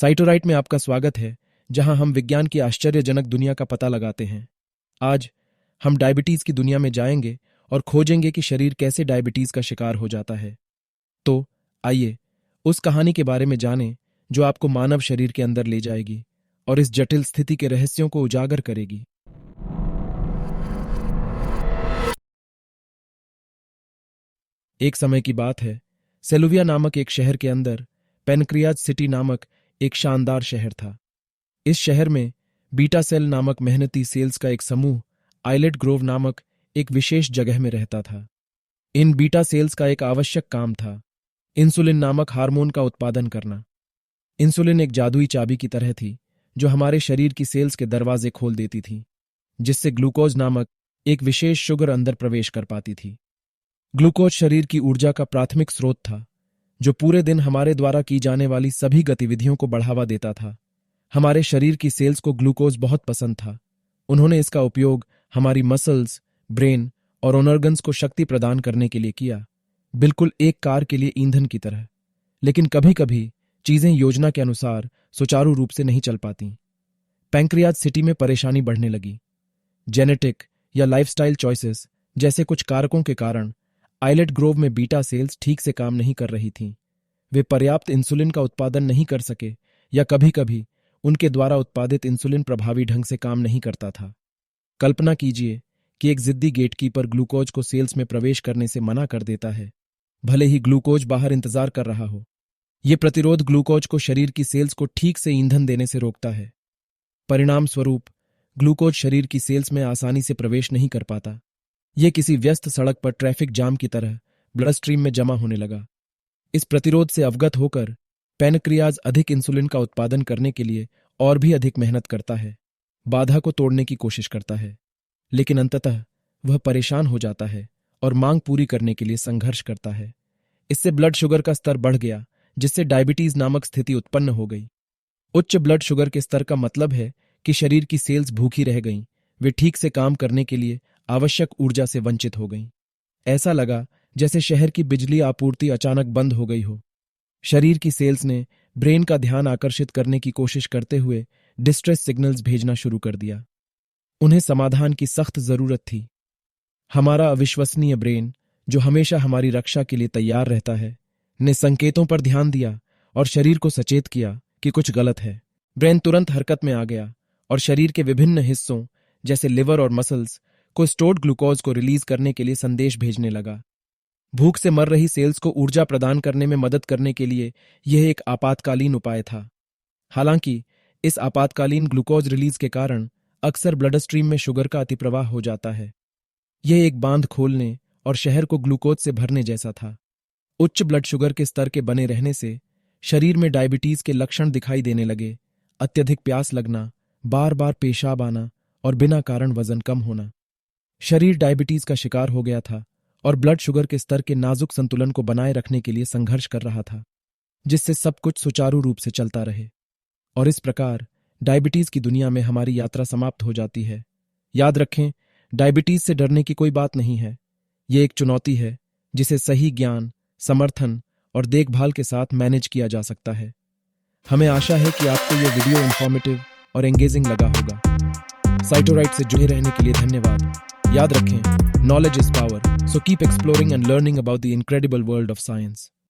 साइटोराइट में आपका स्वागत है, जहां हम विज्ञान की आश्चर्यजनक दुनिया का पता लगाते हैं। आज हम डायबिटीज की दुनिया में जाएंगे और खोजेंगे कि शरीर कैसे डायबिटीज का शिकार हो जाता है। तो आइए उस कहानी के बारे में जानें जो आपको मानव शरीर के अंदर ले जाएगी और इस जटिल स्थिति के रहस्यों को उजागर करेगी। एक समय की बात है, सेलुविया नामक एक शहर के अंदर पेनक्रियाज सिटी नामक एक शानदार शहर था। इस शहर में बीटा सेल नामक मेहनती सेल्स का एक समूह आइलेट ग्रोव नामक एक विशेष जगह में रहता था। इन बीटा सेल्स का एक आवश्यक काम था इंसुलिन नामक हार्मोन का उत्पादन करना। इंसुलिन एक जादुई चाबी की तरह थी जो हमारे शरीर की सेल्स के दरवाजे खोल देती थी, जिससे ग्लूकोज नामक एक विशेष शुगर अंदर प्रवेश कर पाती थी। ग्लूकोज शरीर की ऊर्जा का प्राथमिक स्रोत था, जो पूरे दिन हमारे द्वारा की जाने वाली सभी गतिविधियों को बढ़ावा देता था। हमारे शरीर की सेल्स को ग्लूकोज बहुत पसंद था। उन्होंने इसका उपयोग हमारी मसल्स, ब्रेन और ऑर्गन्स को शक्ति प्रदान करने के लिए किया, बिल्कुल एक कार के लिए ईंधन की तरह। लेकिन कभी कभी चीजें योजना के अनुसार सुचारू रूप से नहीं चल पाती। पैंक्रियाज सिटी में परेशानी बढ़ने लगी। जेनेटिक या लाइफस्टाइल चॉइसेस जैसे कुछ कारकों के कारण आइलेट ग्रोव में बीटा सेल्स ठीक से काम नहीं कर रही थीं। वे पर्याप्त इंसुलिन का उत्पादन नहीं कर सके, या कभी कभी उनके द्वारा उत्पादित इंसुलिन प्रभावी ढंग से काम नहीं करता था। कल्पना कीजिए कि एक जिद्दी गेटकीपर ग्लूकोज को सेल्स में प्रवेश करने से मना कर देता है, भले ही ग्लूकोज बाहर इंतजार कर रहा हो। यह प्रतिरोध ग्लूकोज को शरीर की सेल्स को ठीक से ईंधन देने से रोकता है। परिणाम स्वरूप ग्लूकोज शरीर की सेल्स में आसानी से प्रवेश नहीं कर पाता। यह किसी व्यस्त सड़क पर ट्रैफिक जाम की तरह ब्लड स्ट्रीम में जमा होने लगा। इस प्रतिरोध से अवगत होकर पैनक्रियाज अधिक इंसुलिन का उत्पादन करने के लिए और भी अधिक मेहनत करता है, बाधा को तोड़ने की कोशिश करता है, लेकिन अंततः वह परेशान हो जाता है और मांग पूरी करने के लिए संघर्ष करता है। इससे ब्लड शुगर का स्तर बढ़ गया, जिससे डायबिटीज नामक स्थिति उत्पन्न हो गई। उच्च ब्लड शुगर के स्तर का मतलब है कि शरीर की सेल्स भूखी रह गईं, वे ठीक से काम करने के लिए आवश्यक ऊर्जा से वंचित हो गईं। ऐसा लगा जैसे शहर की बिजली आपूर्ति अचानक बंद हो गई हो। शरीर की सेल्स ने ब्रेन का ध्यान आकर्षित करने की कोशिश करते हुए डिस्ट्रेस सिग्नल्स भेजना शुरू कर दिया। उन्हें समाधान की सख्त जरूरत थी। हमारा अविश्वसनीय ब्रेन, जो हमेशा हमारी रक्षा के लिए तैयार रहता है, ने संकेतों पर ध्यान दिया और शरीर को सचेत किया कि कुछ गलत है। ब्रेन तुरंत हरकत में आ गया और शरीर के विभिन्न हिस्सों जैसे लिवर और मसल्स को स्टोर्ड ग्लूकोज को रिलीज करने के लिए संदेश भेजने लगा। भूख से मर रही सेल्स को ऊर्जा प्रदान करने में मदद करने के लिए यह एक आपातकालीन उपाय था। हालांकि इस आपातकालीन ग्लूकोज रिलीज के कारण अक्सर ब्लड स्ट्रीम में शुगर का अतिप्रवाह हो जाता है। यह एक बांध खोलने और शहर को ग्लूकोज से भरने जैसा था। उच्च ब्लड शुगर के स्तर के बने रहने से शरीर में डायबिटीज के लक्षण दिखाई देने लगे। अत्यधिक प्यास लगना, बार बार पेशाब आना और बिना कारण वजन कम होना। शरीर डायबिटीज का शिकार हो गया था और ब्लड शुगर के स्तर के नाजुक संतुलन को बनाए रखने के लिए संघर्ष कर रहा था, जिससे सब कुछ सुचारू रूप से चलता रहे। और इस प्रकार डायबिटीज की दुनिया में हमारी यात्रा समाप्त हो जाती है। याद रखें, डायबिटीज से डरने की कोई बात नहीं है। यह एक चुनौती है जिसे सही ज्ञान, समर्थन और देखभाल के साथ मैनेज किया जा सकता है। हमें आशा है कि आपको यह वीडियो इंफॉर्मेटिव और एंगेजिंग लगा होगा। साइटोराइट से जुड़े रहने के लिए धन्यवाद। याद रखें, knowledge is power, so keep exploring and learning about the incredible world of science.